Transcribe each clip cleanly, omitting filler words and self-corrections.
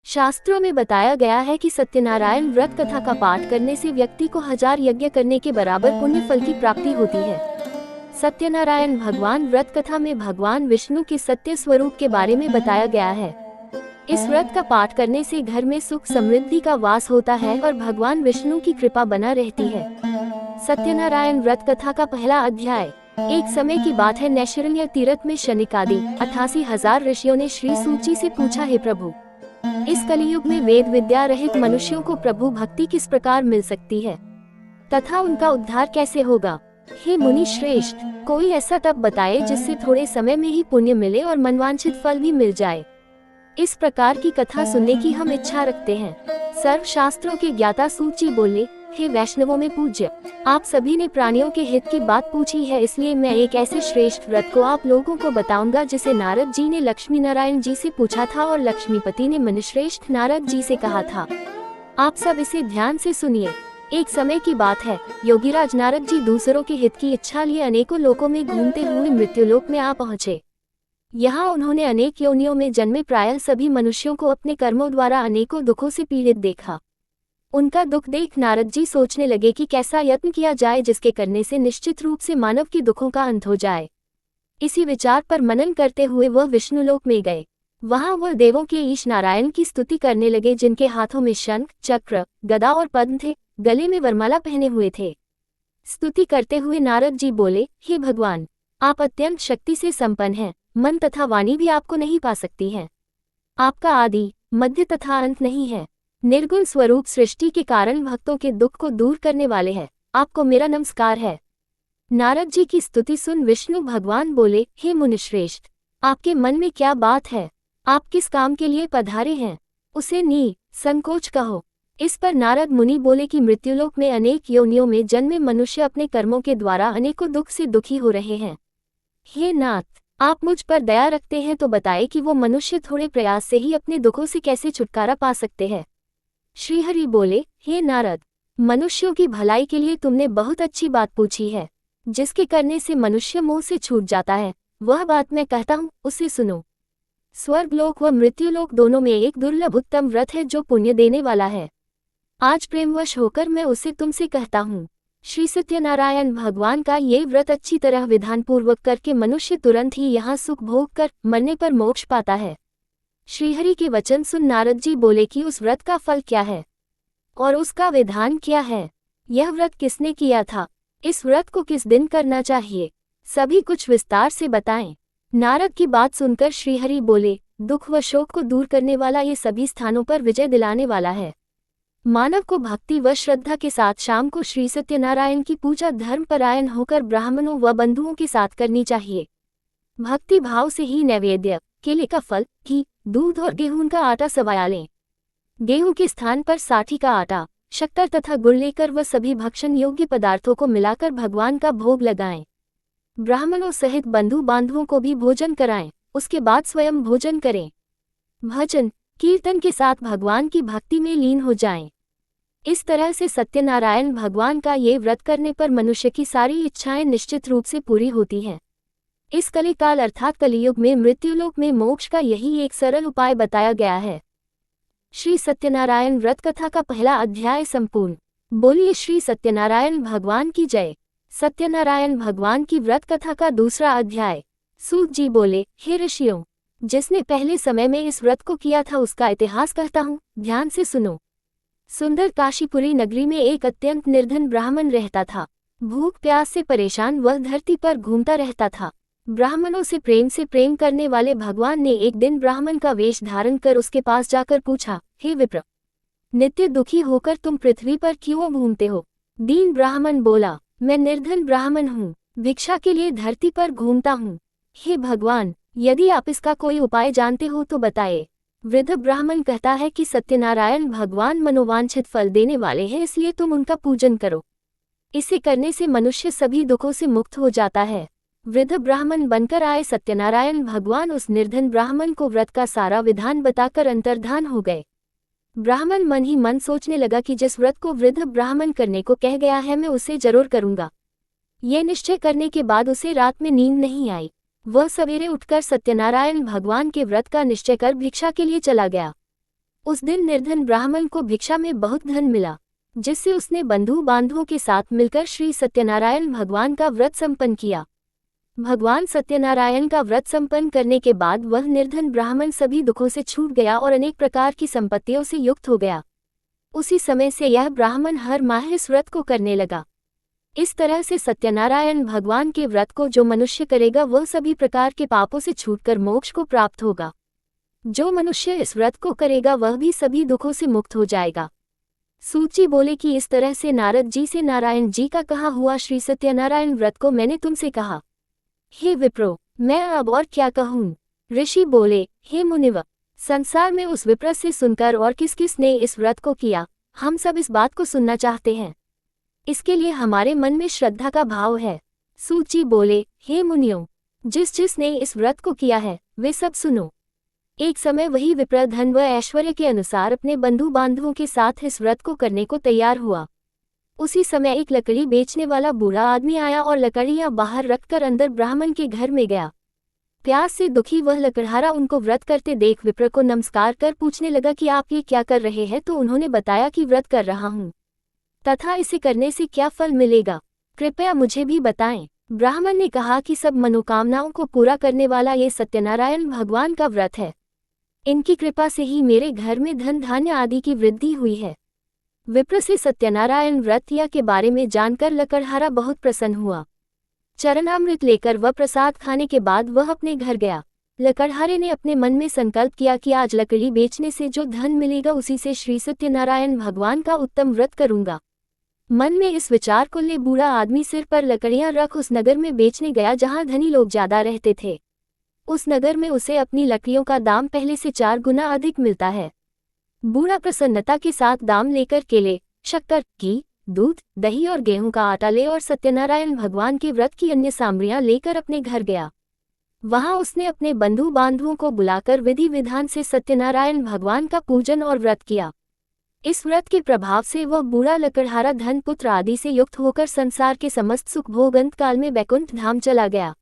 शास्त्रों में बताया गया है कि सत्यनारायण व्रत कथा का पाठ करने से व्यक्ति को 1000 यज्ञ करने के बराबर पुण्य फल की प्राप्ति होती है। सत्यनारायण भगवान व्रत कथा में भगवान विष्णु के सत्य स्वरूप के बारे में बताया गया है। इस व्रत का पाठ करने से घर में सुख समृद्धि का वास होता है और भगवान विष्णु की कृपा बना रहती है। सत्यनारायण व्रत कथा का पहला अध्याय। एक समय की बात है, नैशरण्य तीर्थ में शनिकादि 88,000 ऋषियों ने श्री सूची से पूछा, हे प्रभु, इस कलियुग में वेद विद्या रहित मनुष्यों को प्रभु भक्ति किस प्रकार मिल सकती है तथा उनका उद्धार कैसे होगा? हे मुनि श्रेष्ठ, कोई ऐसा तप बताए जिससे थोड़े समय में ही पुण्य मिले और मनवांछित फल भी मिल जाए। इस प्रकार की कथा सुनने की हम इच्छा रखते हैं। सर्व शास्त्रों के ज्ञाता सूची बोले, हे वैष्णवों में पूज्य, आप सभी ने प्राणियों के हित की बात पूछी है, इसलिए मैं एक ऐसे श्रेष्ठ व्रत को आप लोगों को बताऊंगा जिसे नारद जी ने लक्ष्मी नारायण जी से पूछा था और लक्ष्मीपति ने मुनिश्रेष्ठ नारद जी से कहा था। आप सब इसे ध्यान से सुनिए। एक समय की बात है, योगीराज नारद जी दूसरों के हित की इच्छा लिए अनेकों लोकों में घूमते हुए मृत्युलोक में आ पहुँचे। यहाँ उन्होंने अनेक योनियों में जन्मे प्रायः सभी मनुष्यों को अपने कर्मों द्वारा अनेकों दुखों से पीड़ित देखा। उनका दुख देख नारद जी सोचने लगे कि कैसा यत्न किया जाए जिसके करने से निश्चित रूप से मानव के दुखों का अंत हो जाए। इसी विचार पर मनन करते हुए वह विष्णुलोक में गए। वहां वह देवों के ईश नारायण की स्तुति करने लगे, जिनके हाथों में शंख, चक्र, गदा और पद्म थे, गले में वरमाला पहने हुए थे। स्तुति करते हुए नारद जी बोले, हे भगवान, आप अत्यंत शक्ति से संपन्न हैं, मन तथा वाणी भी आपको नहीं पा सकती है। आपका आदि मध्य तथा अंत नहीं है। निर्गुण स्वरूप सृष्टि के कारण भक्तों के दुख को दूर करने वाले हैं, आपको मेरा नमस्कार है। नारद जी की स्तुति सुन विष्णु भगवान बोले, हे मुनिश्रेष्ठ, आपके मन में क्या बात है? आप किस काम के लिए पधारे हैं? उसे संकोच कहो। इस पर नारद मुनि बोले कि मृत्युलोक में अनेक योनियों में जन्मे मनुष्य अपने कर्मों के द्वारा अनेकों दुख से दुखी हो रहे हैं। हे नाथ, आप मुझ पर दया रखते हैं तो बताए कि वो मनुष्य थोड़े प्रयास से ही अपने दुखों से कैसे छुटकारा पा सकते हैं। श्रीहरि बोले, हे नारद, मनुष्यों की भलाई के लिए तुमने बहुत अच्छी बात पूछी है। जिसके करने से मनुष्य मोह से छूट जाता है, वह बात मैं कहता हूँ, उसे सुनो। स्वर्गलोक व मृत्युलोक दोनों में एक दुर्लभ उत्तम व्रत है जो पुण्य देने वाला है। आज प्रेमवश होकर मैं उसे तुमसे कहता हूँ। श्री सत्यनारायण भगवान का ये व्रत अच्छी तरह विधान पूर्वक करके मनुष्य तुरंत ही यहाँ सुख भोग कर मरने पर मोक्ष पाता है। श्रीहरि के वचन सुन नारद जी बोले कि उस व्रत का फल क्या है और उसका विधान क्या है? यह व्रत किसने किया था? इस व्रत को किस दिन करना चाहिए? सभी कुछ विस्तार से बताएं। नारद की बात सुनकर श्रीहरि बोले, दुख व शोक को दूर करने वाला ये सभी स्थानों पर विजय दिलाने वाला है। मानव को भक्ति व श्रद्धा के साथ शाम को श्री सत्यनारायण की पूजा धर्मपरायण होकर ब्राह्मणों व बंधुओं के साथ करनी चाहिए। भक्ति भाव से ही नैवेद्य, केले का फल, घी, दूध और गेहूं का आटा सवाया लें। गेहूं के स्थान पर साठी का आटा, शक्कर तथा गुड़ लेकर वह सभी भक्षण योग्य पदार्थों को मिलाकर भगवान का भोग लगाएं। ब्राह्मणों सहित बंधु बांधवों को भी भोजन कराएं, उसके बाद स्वयं भोजन करें। भजन कीर्तन के साथ भगवान की भक्ति में लीन हो जाएं। इस तरह से सत्यनारायण भगवान का ये व्रत करने पर मनुष्य की सारी इच्छाएं निश्चित रूप से पूरी होती हैं। इस कलिकाल अर्थात कलियुग में मृत्युलोक में मोक्ष का यही एक सरल उपाय बताया गया है। श्री सत्यनारायण व्रत कथा का पहला अध्याय संपूर्ण। बोलिए श्री सत्यनारायण भगवान की जय। सत्यनारायण भगवान की व्रत कथा का दूसरा अध्याय। सूत जी बोले, हे ऋषियों, जिसने पहले समय में इस व्रत को किया था उसका इतिहास कहता हूँ, ध्यान से सुनो। सुंदर काशीपुरी नगरी में एक अत्यंत निर्धन ब्राह्मण रहता था। भूख प्यास से परेशान वह धरती पर घूमता रहता था। ब्राह्मणों से प्रेम करने वाले भगवान ने एक दिन ब्राह्मण का वेश धारण कर उसके पास जाकर पूछा, हे विप्र, नित्य दुखी होकर तुम पृथ्वी पर क्यों घूमते हो? दीन ब्राह्मण बोला, मैं निर्धन ब्राह्मण हूँ, भिक्षा के लिए धरती पर घूमता हूँ। हे भगवान, यदि आप इसका कोई उपाय जानते हो तो बताए। वृद्ध ब्राह्मण कहता है कि सत्यनारायण भगवान मनोवांछित फल देने वाले हैं, इसलिए तुम उनका पूजन करो। इसे करने से मनुष्य सभी दुखों से मुक्त हो जाता है। वृद्ध ब्राह्मण बनकर आए सत्यनारायण भगवान उस निर्धन ब्राह्मण को व्रत का सारा विधान बताकर अंतर्धान हो गए। ब्राह्मण मन ही मन सोचने लगा कि जिस व्रत को वृद्ध ब्राह्मण करने को कह गया है मैं उसे जरूर करूंगा। ये निश्चय करने के बाद उसे रात में नींद नहीं आई। वह सवेरे उठकर सत्यनारायण भगवान के व्रत का निश्चय कर भिक्षा के लिए चला गया। उस दिन निर्धन ब्राह्मण को भिक्षा में बहुत धन मिला, जिससे उसने बंधु बांधवों के साथ मिलकर श्री सत्यनारायण भगवान का व्रत संपन्न किया। भगवान सत्यनारायण का व्रत संपन्न करने के बाद वह निर्धन ब्राह्मण सभी दुखों से छूट गया और अनेक प्रकार की संपत्तियों से युक्त हो गया। उसी समय से यह ब्राह्मण हर माह इस व्रत को करने लगा। इस तरह से सत्यनारायण भगवान के व्रत को जो मनुष्य करेगा वह सभी प्रकार के पापों से छूटकर मोक्ष को प्राप्त होगा। जो मनुष्य इस व्रत को करेगा वह भी सभी दुखों से मुक्त हो जाएगा। सूची बोले कि इस तरह से नारद जी से नारायण जी का कहा हुआ श्री सत्यनारायण व्रत को मैंने तुमसे कहा। हे विप्रो, मैं अब और क्या कहूँ। ऋषि बोले, हे मुनिव, संसार में उस विप्र से सुनकर और किस किस ने इस व्रत को किया, हम सब इस बात को सुनना चाहते हैं। इसके लिए हमारे मन में श्रद्धा का भाव है। सूची बोले, हे मुनियों, जिस जिसने इस व्रत को किया है वे सब सुनो। एक समय वही विप्र धन व ऐश्वर्य के अनुसार अपने बंधु बांधवों के साथ इस व्रत को करने को तैयार हुआ। उसी समय एक लकड़ी बेचने वाला बूढ़ा आदमी आया और लकड़ियां बाहर रखकर अंदर ब्राह्मण के घर में गया। प्यास से दुखी वह लकड़हारा उनको व्रत करते देख विप्र को नमस्कार कर पूछने लगा कि आप ये क्या कर रहे हैं। तो उन्होंने बताया कि व्रत कर रहा हूँ तथा इसे करने से क्या फल मिलेगा, कृपया मुझे भी बताएं। ब्राह्मण ने कहा कि सब मनोकामनाओं को पूरा करने वाला ये सत्यनारायण भगवान का व्रत है। इनकी कृपा से ही मेरे घर में धन धान्य आदि की वृद्धि हुई है। विप्र से सत्यनारायण व्रत या के बारे में जानकर लकड़हारा बहुत प्रसन्न हुआ। चरणामृत लेकर वह प्रसाद खाने के बाद वह अपने घर गया। लकड़हारे ने अपने मन में संकल्प किया कि आज लकड़ी बेचने से जो धन मिलेगा उसी से श्री सत्यनारायण भगवान का उत्तम व्रत करूंगा। मन में इस विचार को ले बूढ़ा आदमी सिर पर लकड़ियां रख उस नगर में बेचने गया जहां धनी लोग ज्यादा रहते थे। उस नगर में उसे अपनी लकड़ियों का दाम पहले से 4 गुना अधिक मिलता है। बूढ़ा प्रसन्नता के साथ दाम लेकर केले, शक्कर, घी, दूध, दही और गेहूं का आटा ले और सत्यनारायण भगवान के व्रत की अन्य सामग्रियां लेकर अपने घर गया। वहां उसने अपने बंधु बांधवों को बुलाकर विधि विधान से सत्यनारायण भगवान का पूजन और व्रत किया। इस व्रत के प्रभाव से वह बूढ़ा लकड़हारा धन पुत्र आदि से युक्त होकर संसार के समस्त सुख भोग अंत काल में वैकुंठ धाम चला गया।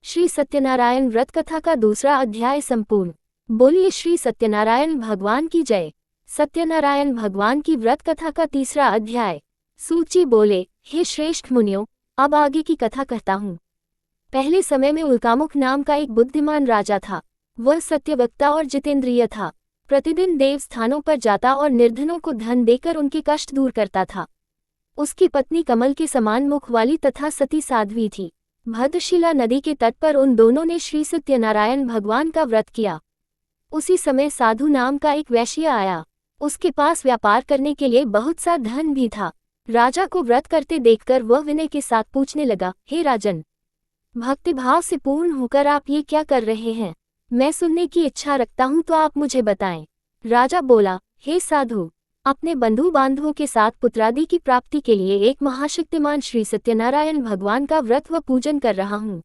श्री सत्यनारायण व्रत कथा का दूसरा अध्याय संपूर्ण। बोलिए श्री सत्यनारायण भगवान की जय। सत्यनारायण भगवान की व्रत कथा का तीसरा अध्याय। सूची बोले, हे श्रेष्ठ मुनियों, अब आगे की कथा कहता हूँ। पहले समय में उल्कामुख नाम का एक बुद्धिमान राजा था। वह सत्यवक्ता और जितेंद्रिय था। प्रतिदिन देव स्थानों पर जाता और निर्धनों को धन देकर उनके कष्ट दूर करता था। उसकी पत्नी कमल के समान मुख वाली तथा सती साध्वी थी। भद्रशिला नदी के तट पर उन दोनों ने श्री सत्यनारायण भगवान का व्रत किया। उसी समय साधु नाम का एक वैश्य आया। उसके पास व्यापार करने के लिए बहुत सा धन भी था। राजा को व्रत करते देखकर वह विनय के साथ पूछने लगा, हे राजन, भक्तिभाव से पूर्ण होकर आप ये क्या कर रहे हैं? मैं सुनने की इच्छा रखता हूँ, तो आप मुझे बताएं। राजा बोला, हे साधु, अपने बंधु बांधवों के साथ पुत्रादि की प्राप्ति के लिए एक महाशक्तिमान श्री सत्यनारायण भगवान का व्रत व पूजन कर रहा हूँ।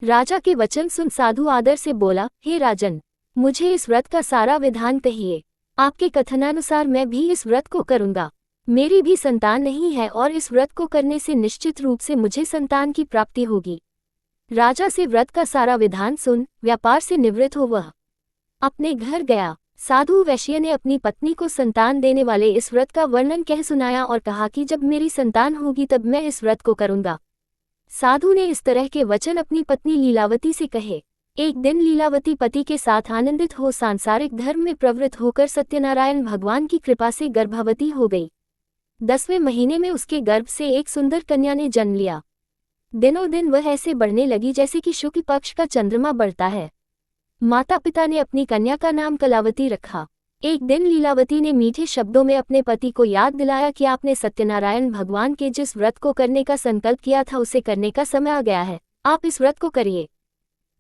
राजा के वचन सुन साधु आदर से बोला, हे राजन, मुझे इस व्रत का सारा विधान कहिए। आपके कथनानुसार मैं भी इस व्रत को करूँगा। मेरी भी संतान नहीं है और इस व्रत को करने से निश्चित रूप से मुझे संतान की प्राप्ति होगी। राजा से व्रत का सारा विधान सुन व्यापार से निवृत्त हो वह अपने घर गया। साधु वैश्य ने अपनी पत्नी को संतान देने वाले इस व्रत का वर्णन कह सुनाया और कहा कि जब मेरी संतान होगी तब मैं इस व्रत को करूंगा। साधु ने इस तरह के वचन अपनी पत्नी लीलावती से कहे। एक दिन लीलावती पति के साथ आनंदित हो सांसारिक धर्म में प्रवृत्त होकर सत्यनारायण भगवान की कृपा से गर्भवती हो गई। 10वें महीने में उसके गर्भ से एक सुंदर कन्या ने जन्म लिया। दिनों दिन वह ऐसे बढ़ने लगी जैसे कि शुक्ल पक्ष का चंद्रमा बढ़ता है। माता पिता ने अपनी कन्या का नाम कलावती रखा। एक दिन लीलावती ने मीठे शब्दों में अपने पति को याद दिलाया कि आपने सत्यनारायण भगवान के जिस व्रत को करने का संकल्प किया था उसे करने का समय आ गया है, आप इस व्रत को करिए।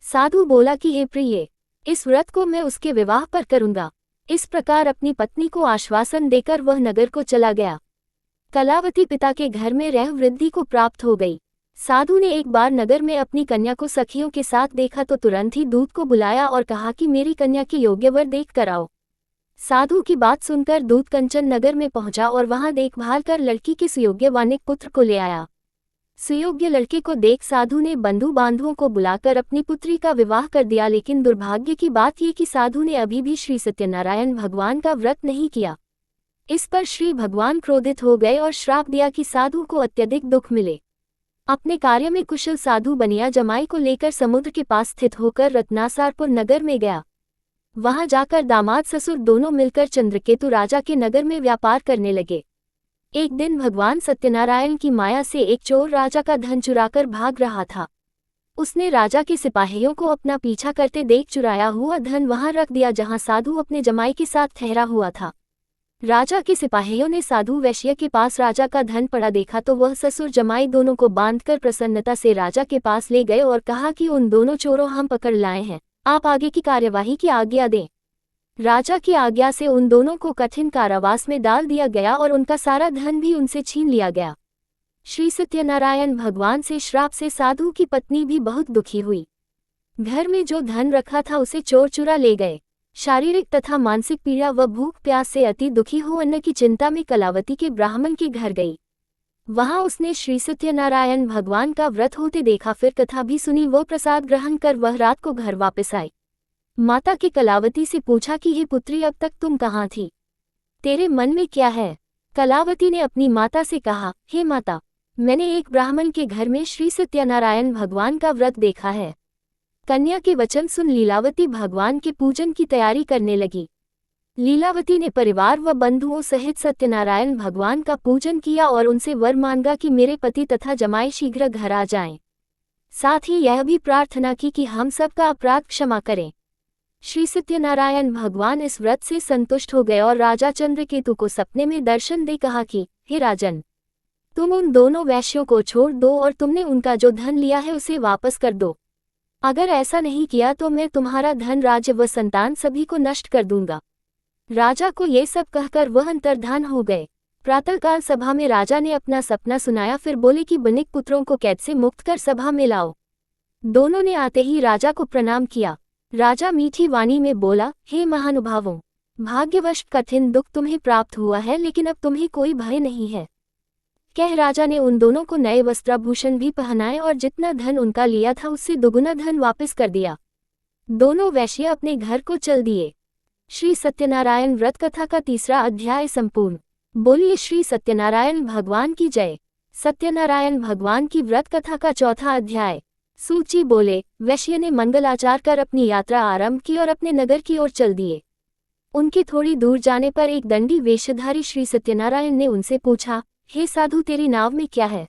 साधु बोला कि हे प्रिय, इस व्रत को मैं उसके विवाह पर करूंगा। इस प्रकार अपनी पत्नी को आश्वासन देकर वह नगर को चला गया। कलावती पिता के घर में रह वृद्धि को प्राप्त हो गई। साधु ने एक बार नगर में अपनी कन्या को सखियों के साथ देखा तो तुरंत ही दूत को बुलाया और कहा कि मेरी कन्या के योग्य वर देख कर आओ। साधु की बात सुनकर दूत कंचन नगर में पहुंचा और वहां देखभाल कर लड़की के सुयोग्य वानिक पुत्र को ले आया। सुयोग्य लड़के को देख साधु ने बंधु बांधवों को बुलाकर अपनी पुत्री का विवाह कर दिया, लेकिन दुर्भाग्य की बात ये कि साधु ने अभी भी श्री सत्यनारायण भगवान का व्रत नहीं किया। इस पर श्री भगवान क्रोधित हो गए और श्राप दिया कि साधु को अत्यधिक दुख मिले। अपने कार्य में कुशल साधु बनिया जमाई को लेकर समुद्र के पास स्थित होकर रत्नासारपुर नगर में गया। वहां जाकर दामाद ससुर दोनों मिलकर चंद्रकेतु राजा के नगर में व्यापार करने लगे। एक दिन भगवान सत्यनारायण की माया से एक चोर राजा का धन चुराकर भाग रहा था। उसने राजा के सिपाहियों को अपना पीछा करते देख चुराया हुआ धन वहां रख दिया जहां साधु अपने जमाई के साथ ठहरा हुआ था। राजा के सिपाहियों ने साधु वैश्य के पास राजा का धन पड़ा देखा तो वह ससुर जमाई दोनों को बांधकर प्रसन्नता से राजा के पास ले गए और कहा कि उन दोनों चोरों हम पकड़ लाए हैं, आप आगे की कार्यवाही की आज्ञा दें। राजा की आज्ञा से उन दोनों को कठिन कारावास में डाल दिया गया और उनका सारा धन भी उनसे छीन लिया गया। श्री सत्यनारायण भगवान से श्राप से साधु की पत्नी भी बहुत दुखी हुई। घर में जो धन रखा था उसे चोर चुरा ले गए। शारीरिक तथा मानसिक पीड़ा व भूख प्यास से अति दुखी हो अन्न की चिंता में कलावती के ब्राह्मण के घर गई। वहां उसने श्री सत्यनारायण भगवान का व्रत होते देखा, फिर कथा भी सुनी। वो प्रसाद ग्रहण कर वह रात को घर वापस आई। माता के कलावती से पूछा कि हे पुत्री, अब तक तुम कहाँ थी? तेरे मन में क्या है? कलावती ने अपनी माता से कहा, हे माता, मैंने एक ब्राह्मण के घर में श्री सत्यनारायण भगवान का व्रत देखा है। कन्या के वचन सुन लीलावती भगवान के पूजन की तैयारी करने लगी। लीलावती ने परिवार व बंधुओं सहित सत्यनारायण भगवान का पूजन किया और उनसे वर मांगा कि मेरे पति तथा जमाई शीघ्र घर आ जाएं। साथ ही यह भी प्रार्थना की कि हम सबका अपराध क्षमा करें। श्री सत्यनारायण भगवान इस व्रत से संतुष्ट हो गए और राजा चंद्रकेतु को सपने में दर्शन दे कहा कि हे राजन, तुम उन दोनों वैश्यों को छोड़ दो और तुमने उनका जो धन लिया है उसे वापस कर दो। अगर ऐसा नहीं किया तो मैं तुम्हारा धन, राज्य व संतान सभी को नष्ट कर दूंगा। राजा को ये सब कहकर वह अंतर्धान हो गए। प्रातःकाल सभा में राजा ने अपना सपना सुनाया, फिर बोले कि बनिक पुत्रों को कैद से मुक्त कर सभा में लाओ। दोनों ने आते ही राजा को प्रणाम किया। राजा मीठी वाणी में बोला, हे महानुभावों, भाग्यवश कठिन दुख तुम्हें प्राप्त हुआ है, लेकिन अब तुम्हें कोई भय नहीं है। कह राजा ने उन दोनों को नए वस्त्राभूषण भी पहनाए और जितना धन उनका लिया था उससे दुगुना धन वापस कर दिया। दोनों वैश्य अपने घर को चल दिए। श्री सत्यनारायण व्रत कथा का 3रा अध्याय संपूर्ण। बोलिए श्री सत्यनारायण भगवान की जय। सत्यनारायण भगवान की व्रत कथा का 4था अध्याय। सूची बोले, वैश्य ने मंगलाचार कर अपनी यात्रा आरंभ की और अपने नगर की ओर चल दिए। उनके थोड़ी दूर जाने पर एक दंडी वेशधारी श्री सत्यनारायण ने उनसे पूछा, हे साधु, तेरी नाव में क्या है?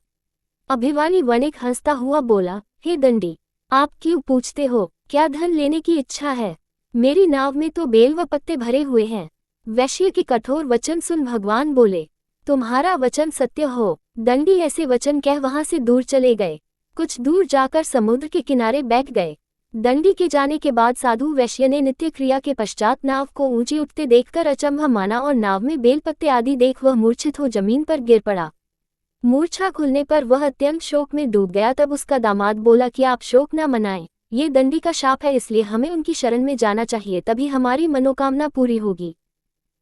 अभिमानी वणिक हंसता हुआ बोला, हे दंडी, आप क्यों पूछते हो? क्या धन लेने की इच्छा है? मेरी नाव में तो बेल व पत्ते भरे हुए हैं। वैश्य के कठोर वचन सुन भगवान बोले, तुम्हारा वचन सत्य हो। दंडी ऐसे वचन कह वहां से दूर चले गए। कुछ दूर जाकर समुद्र के किनारे बैठ गए। दंडी के जाने के बाद साधु वैश्य ने नित्य क्रिया के पश्चात नाव को ऊंची उठते देखकर अचंभा माना और नाव में बेलपत्ते आदि देख वह मूर्छित हो जमीन पर गिर पड़ा। मूर्छा खुलने पर वह अत्यंत शोक में डूब गया। तब उसका दामाद बोला कि आप शोक न मनाएं, ये दंडी का शाप है, इसलिए हमें उनकी शरण में जाना चाहिए, तभी हमारी मनोकामना पूरी होगी।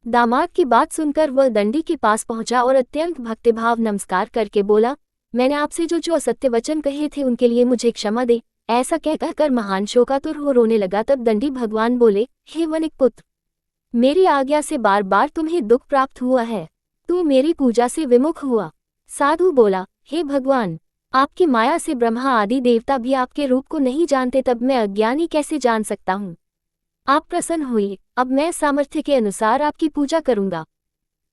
दामाद की बात सुनकर वह दंडी के पास पहुंचा और अत्यंत भक्तिभाव नमस्कार करके बोला, मैंने आपसे जो असत्य वचन कहे थे उनके लिए मुझे क्षमा दे। ऐसा कहकर महान शोकातुर हो रोने लगा। तब दंडी भगवान बोले, हे वनिक पुत्र, मेरी आज्ञा से बार बार तुम्हें दुख प्राप्त हुआ है, तू मेरी पूजा से विमुख हुआ। साधु बोला, हे भगवान, आपकी माया से ब्रह्मा आदि देवता भी आपके रूप को नहीं जानते, तब मैं अज्ञानी कैसे जान सकता हूँ? आप प्रसन्न हुई, अब मैं सामर्थ्य के अनुसार आपकी पूजा करूंगा।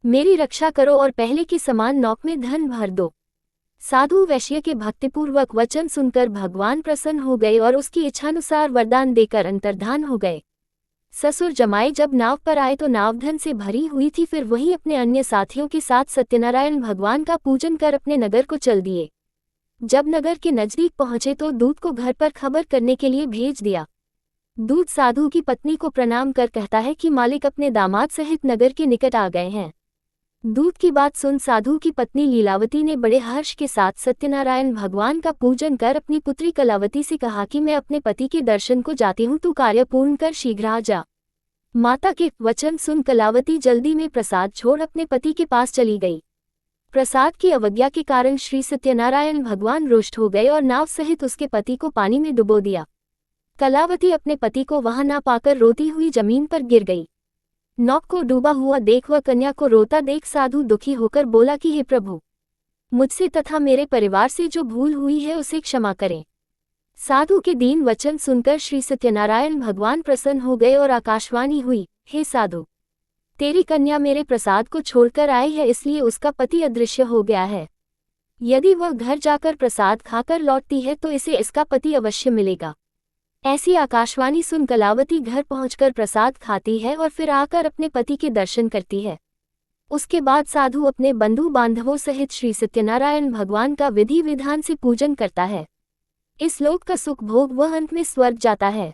मेरी रक्षा करो और पहले के समान नौक में धन भर दो। साधु वैश्य के भक्तिपूर्वक वचन सुनकर भगवान प्रसन्न हो गए और उसकी इच्छानुसार वरदान देकर अंतर्धान हो गए। ससुर जमाई जब नाव पर आए तो नाव धन से भरी हुई थी। फिर वही अपने अन्य साथियों के साथ सत्यनारायण भगवान का पूजन कर अपने नगर को चल दिए। जब नगर के नजदीक पहुंचे तो दूत को घर पर खबर करने के लिए भेज दिया। दूत साधु की पत्नी को प्रणाम कर कहता है कि मालिक अपने दामाद सहित नगर के निकट आ गए हैं। दूत की बात सुन साधु की पत्नी लीलावती ने बड़े हर्ष के साथ सत्यनारायण भगवान का पूजन कर अपनी पुत्री कलावती से कहा कि मैं अपने पति के दर्शन को जाती हूँ, तू कार्य पूर्ण कर शीघ्र आ जा। माता के वचन सुन कलावती जल्दी में प्रसाद छोड़ अपने पति के पास चली गई। प्रसाद की अवज्ञा के कारण श्री सत्यनारायण भगवान रुष्ट हो गए और नाव सहित उसके पति को पानी में डुबो दिया। कलावती अपने पति को वहां ना पाकर रोती हुई जमीन पर गिर गई। नौक को डूबा हुआ देख व कन्या को रोता देख साधु दुखी होकर बोला कि हे प्रभु, मुझसे तथा मेरे परिवार से जो भूल हुई है उसे क्षमा करें। साधु के दीन वचन सुनकर श्री सत्यनारायण भगवान प्रसन्न हो गए और आकाशवाणी हुई, हे साधु, तेरी कन्या मेरे प्रसाद को छोड़कर आई है, इसलिए उसका पति अदृश्य हो गया है। यदि वह घर जाकर प्रसाद खाकर लौटती है तो इसे इसका पति अवश्य मिलेगा। ऐसी आकाशवाणी सुन कलावती घर पहुंचकर प्रसाद खाती है और फिर आकर अपने पति के दर्शन करती है। उसके बाद साधु अपने बंधु बांधवों सहित श्री सत्यनारायण भगवान का विधि विधान से पूजन करता है। इस लोक का सुख भोग वह अंत में स्वर्ग जाता है।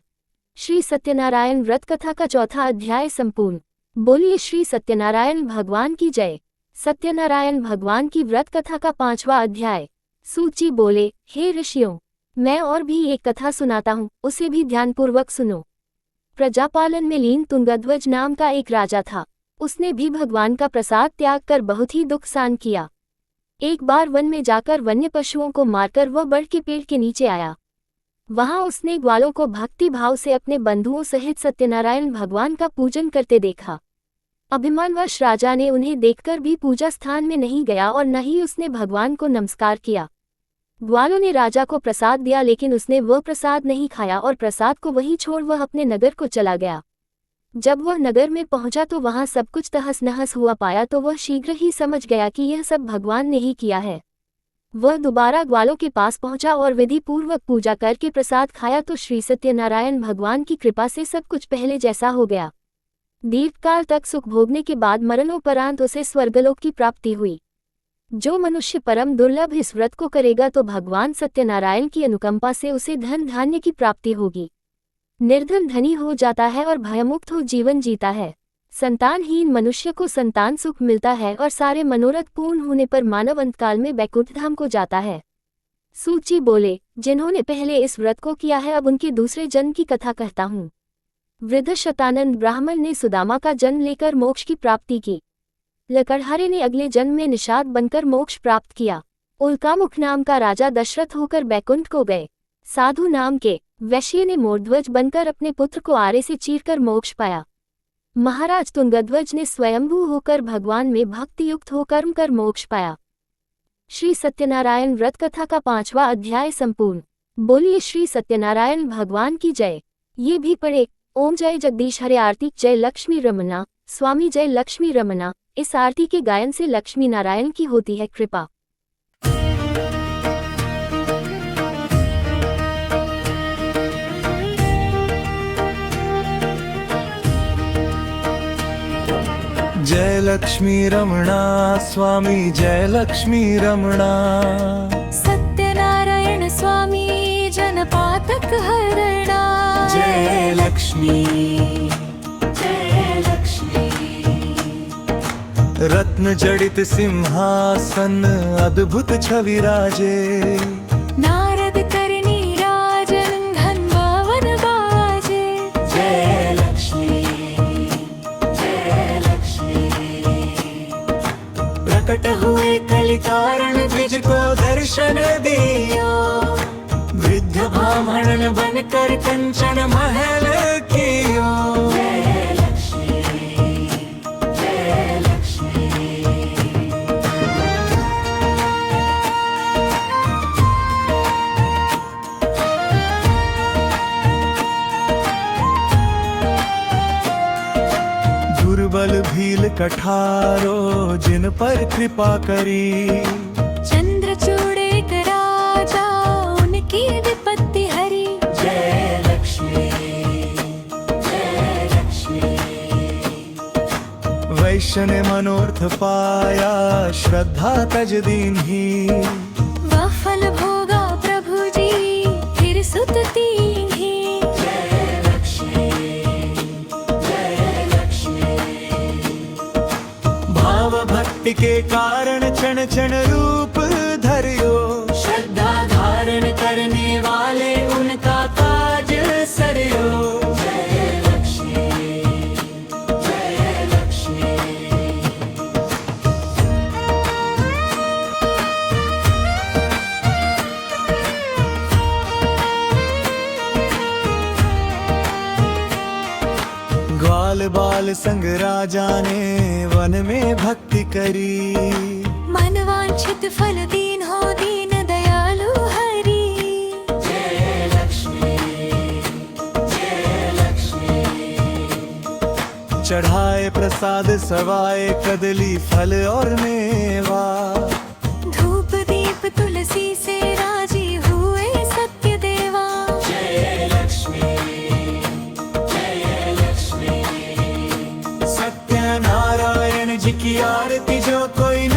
श्री सत्यनारायण व्रत कथा का चौथा अध्याय संपूर्ण। बोलिए श्री सत्यनारायण भगवान की जय। सत्यनारायण भगवान की व्रत कथा का 5वां अध्याय। सूची बोले, हे ऋषियों, मैं और भी एक कथा सुनाता हूँ, उसे भी ध्यानपूर्वक सुनो। प्रजापालन में लीन तुंगध्वज नाम का एक राजा था। उसने भी भगवान का प्रसाद त्याग कर बहुत ही दुख सहन किया। एक बार वन में जाकर वन्य पशुओं को मारकर वह बड़ के पेड़ के नीचे आया। वहां उसने ग्वालों को भक्ति भाव से अपने बंधुओं सहित सत्यनारायण भगवान का पूजन करते देखा। अभिमानवश राजा ने उन्हें देखकर भी पूजा स्थान में नहीं गया और न ही उसने भगवान को नमस्कार किया। ग्वालों ने राजा को प्रसाद दिया, लेकिन उसने वह प्रसाद नहीं खाया और प्रसाद को वहीं छोड़ वह अपने नगर को चला गया। जब वह नगर में पहुंचा तो वहां सब कुछ तहस नहस हुआ पाया तो वह शीघ्र ही समझ गया कि यह सब भगवान ने ही किया है। वह दोबारा ग्वालों के पास पहुंचा और विधि पूर्वक पूजा करके प्रसाद खाया तो श्री सत्यनारायण भगवान की कृपा से सब कुछ पहले जैसा हो गया। दीर्घकाल तक सुख भोगने के बाद मरणोपरांत उसे स्वर्गलोक की प्राप्ति हुई। जो मनुष्य परम दुर्लभ इस व्रत को करेगा तो भगवान सत्यनारायण की अनुकंपा से उसे धन धान्य की प्राप्ति होगी। निर्धन धनी हो जाता है और भयमुक्त हो जीवन जीता है। संतानहीन मनुष्य को संतान सुख मिलता है और सारे मनोरथ पूर्ण होने पर मानव अंतकाल में बैकुंठ धाम को जाता है। सूची बोले, जिन्होंने पहले इस व्रत को किया है अब उनके दूसरे जन्म की कथा कहता हूँ। वृद्ध शतानंद ब्राह्मण ने सुदामा का जन्म लेकर मोक्ष की प्राप्ति की। लकड़हारे ने अगले जन्म में निषाद बनकर मोक्ष प्राप्त किया। उल्कामुख नाम का राजा दशरथ होकर बैकुंठ को गए। साधु नाम के वैश्य ने मोरध्वज बनकर अपने पुत्र को आरे से चीरकर मोक्ष पाया। महाराज तुंगध्वज ने स्वयंभू होकर भगवान में भक्ति युक्त हो कर्म कर मोक्ष पाया। श्री सत्यनारायण व्रत कथा का 5वां अध्याय संपूर्ण। बोलिए श्री सत्यनारायण भगवान की जय। ये भी पढ़े, ओम जय जगदीश हरे आरती जय लक्ष्मी रमना, स्वामी जय लक्ष्मी रमना। इस आरती के गायन से लक्ष्मी नारायण की होती है कृपा। जय लक्ष्मी रमणा, स्वामी जय लक्ष्मी रमणा। सत्यनारायण स्वामी जनपातक हरणा। जय लक्ष्मी, जय लक्ष्मी। रत्न जड़ित सिंहासन अद्भुत छवि राजे। नारद करनी राजन घन बावन बाजे। जय लक्ष्मी, जय लक्ष्मी। प्रकट हुए कलि कारण द्विज को दर्शन दियो। वृद्ध ब्राह्मण बनकर कंचन महल कियो। जय लक्ष्मी, जय लक्ष्मी। दुर्बल भील कठारो जिन पर कृपा करी। चंद्रचूड़े का राजा उनकी विपत्ति हरी। जय लक्ष्मी, जय लक्ष्मी। वैश्य ने मनोरथ पाया श्रद्धा तज दीन्ही। वह फल भोगा प्रभु जी फिर सुत दीन्ही। जय लक्ष्मी, जय लक्ष्मी। भाव भक्ति के कारण क्षण क्षण रूप धरियो। श्रद्धा धारण करने वाले उनका काज सरियो। जय लक्ष्मी, जय लक्ष्मी। संग राजा ने वन में भक्ति करी। मन वांछित फल दीन हो दीन दयालु हरि। जय लक्ष्मी, जय लक्ष्मी। चढ़ाए प्रसाद सवाए कदली फल और मेवा। धूप दीप तुलसी से राजी हुए सत्य देवा। जय लक्ष्मी, जय लक्ष्मी। सत्यनारायण जी की आरती जो कोई